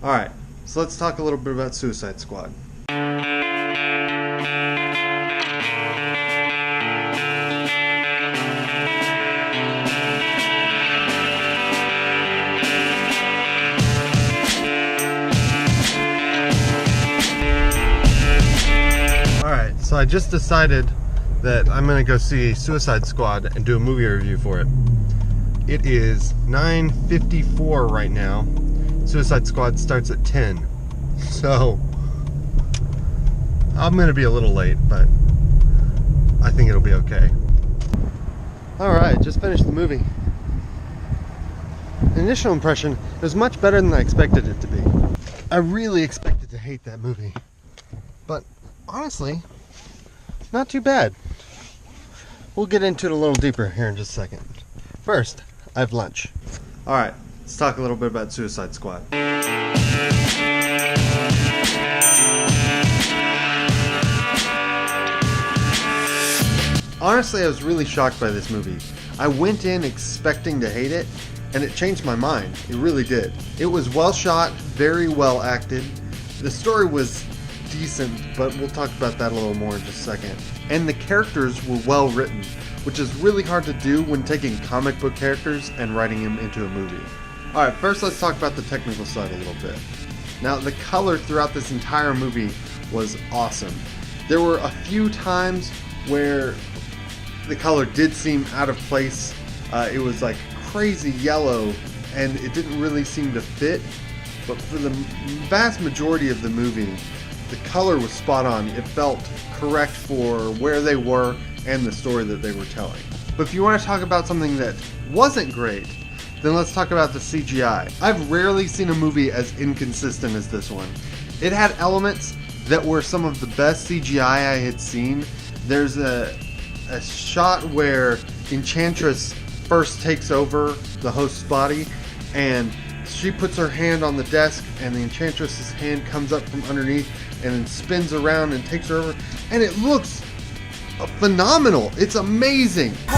Alright, so let's talk a little bit about Suicide Squad. Alright, so I just decided that I'm gonna go see Suicide Squad and do a movie review for it. It is 9:54 right now. Suicide Squad starts at 10. So I'm gonna be a little late, but I think it'll be okay. Alright, just finished the movie. Initial impression, it was much better than I expected it to be. I really expected to hate that movie. But honestly, not too bad. We'll get into it a little deeper here in just a second. First, I have lunch. Alright, let's talk a little bit about Suicide Squad. Honestly, I was really shocked by this movie. I went in expecting to hate it, and it changed my mind. It really did. It was well shot, very well acted. The story was decent, but we'll talk about that a little more in just a second. And the characters were well written, which is really hard to do when taking comic book characters and writing them into a movie. Alright, first let's talk about the technical side a little bit. Now, the color throughout this entire movie was awesome. There were a few times where the color did seem out of place. It was like crazy yellow and it didn't really seem to fit, but for the vast majority of the movie, the color was spot on. It felt correct for where they were and the story that they were telling. But if you want to talk about something that wasn't great, then let's talk about the CGI. I've rarely seen a movie as inconsistent as this one. It had elements that were some of the best CGI I had seen. There's a shot where Enchantress first takes over the host's body and she puts her hand on the desk and the Enchantress's hand comes up from underneath and then spins around and takes her over, and it looks phenomenal. It's amazing. I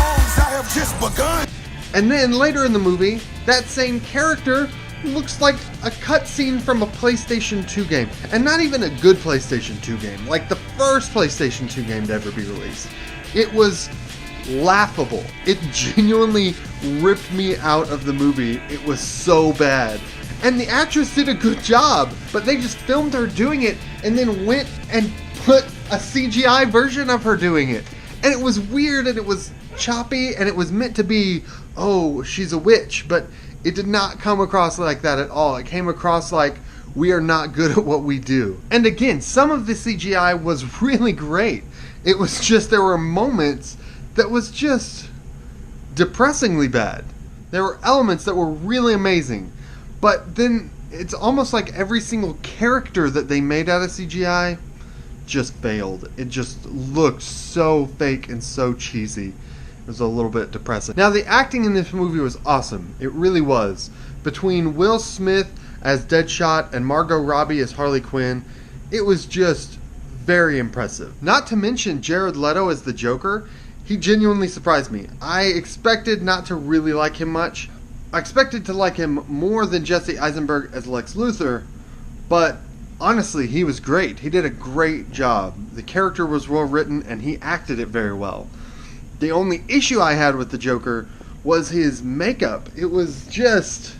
have just begun. And then later in the movie, that same character looks like a cutscene from a PlayStation 2 game, and not even a good PlayStation 2 game, like the first PlayStation 2 game to ever be released. It was laughable. It genuinely ripped me out of the movie. It was so bad. And the actress did a good job, but they just filmed her doing it and then went and put a CGI version of her doing it. And it was weird and it was choppy and it was meant to be, oh, she's a witch, but it did not come across like that at all. It came across like we are not good at what we do. And again, some of the CGI was really great. It was just there were moments that was just depressingly bad. There were elements that were really amazing, but then it's almost like every single character that they made out of CGI just failed. It just looked so fake and so cheesy. It was a little bit depressing. Now, the acting in this movie was awesome. It really was. Between Will Smith as Deadshot and Margot Robbie as Harley Quinn, it was just very impressive. Not to mention Jared Leto as the Joker. He genuinely surprised me. I expected not to really like him much. I expected to like him more than Jesse Eisenberg as Lex Luthor, but honestly, he was great. He did a great job. The character was well written and he acted it very well. The only issue I had with the Joker was his makeup. It was just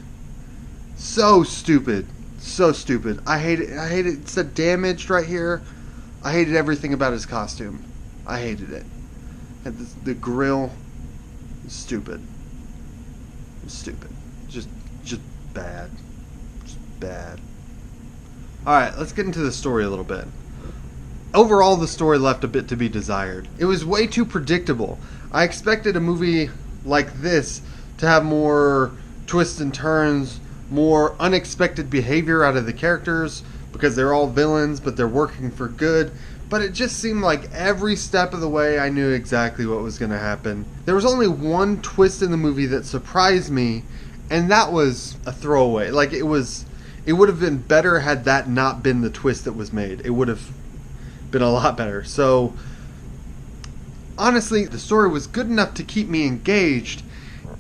so stupid. So stupid. I hate it. It said damaged right here. I hated everything about his costume. I hated it. And the grill, stupid. Stupid. Just bad. Just bad. Alright, let's get into the story a little bit. Overall, the story left a bit to be desired. It was way too predictable. I expected a movie like this to have more twists and turns, more unexpected behavior out of the characters, because they're all villains, but they're working for good. But it just seemed like every step of the way I knew exactly what was going to happen. There was only one twist in the movie that surprised me, and that was a throwaway. Like, it would have been better had that not been the twist that was made. It would have been a lot better. So, honestly, the story was good enough to keep me engaged,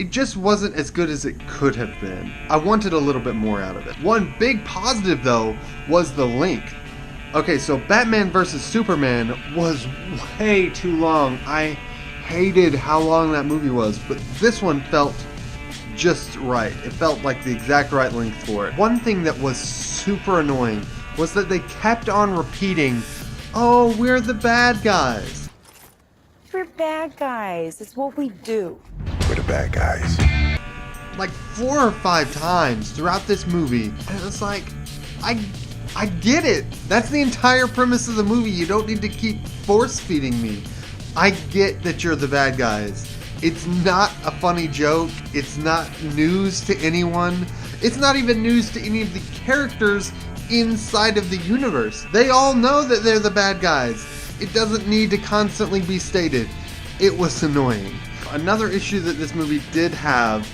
It just wasn't as good as it could have been. I wanted a little bit more out of it. One big positive, though, was the length. Okay, so Batman vs. Superman was way too long. I hated how long that movie was, but this one felt just right. It felt like the exact right length for it. One thing that was super annoying was that they kept on repeating, "Oh, we're the bad guys." We're bad guys. It's what we do. We're the bad guys. Like 4 or 5 times throughout this movie. And it's like, I get it. That's the entire premise of the movie. You don't need to keep force feeding me. I get that you're the bad guys. It's not a funny joke. It's not news to anyone. It's not even news to any of the characters inside of the universe. They all know that they're the bad guys. It doesn't need to constantly be stated. It was annoying. Another issue that this movie did have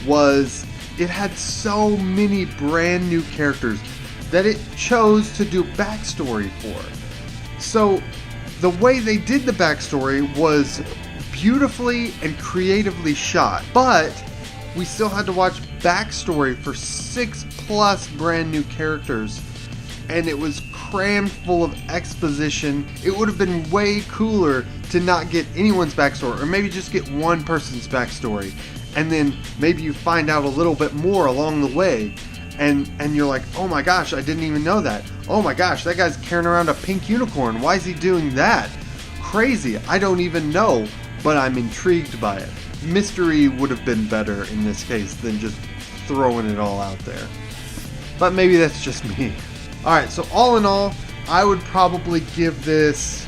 was it had so many brand new characters that it chose to do backstory for. So the way they did the backstory was beautifully and creatively shot, but we still had to watch backstory for 6+ brand new characters, and it was crammed full of exposition. It would have been way cooler to not get anyone's backstory, or maybe just get one person's backstory, and then maybe you find out a little bit more along the way, and you're like, oh my gosh, I didn't even know that. Oh my gosh, that guy's carrying around a pink unicorn. Why is he doing that? Crazy. I don't even know, but I'm intrigued by it. Mystery would have been better in this case than just throwing it all out there. But maybe that's just me. Alright, so all in all, I would probably give this,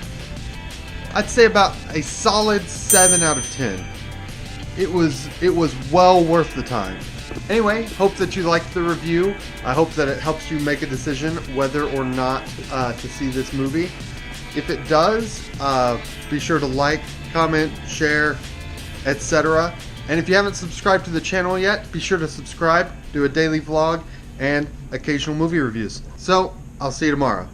I'd say about a solid 7 out of 10. It was well worth the time. Anyway, hope that you liked the review. I hope that it helps you make a decision whether or not to see this movie. If it does, be sure to like, comment, share, etc. And if you haven't subscribed to the channel yet, be sure to subscribe, do a daily vlog, and occasional movie reviews. So, I'll see you tomorrow.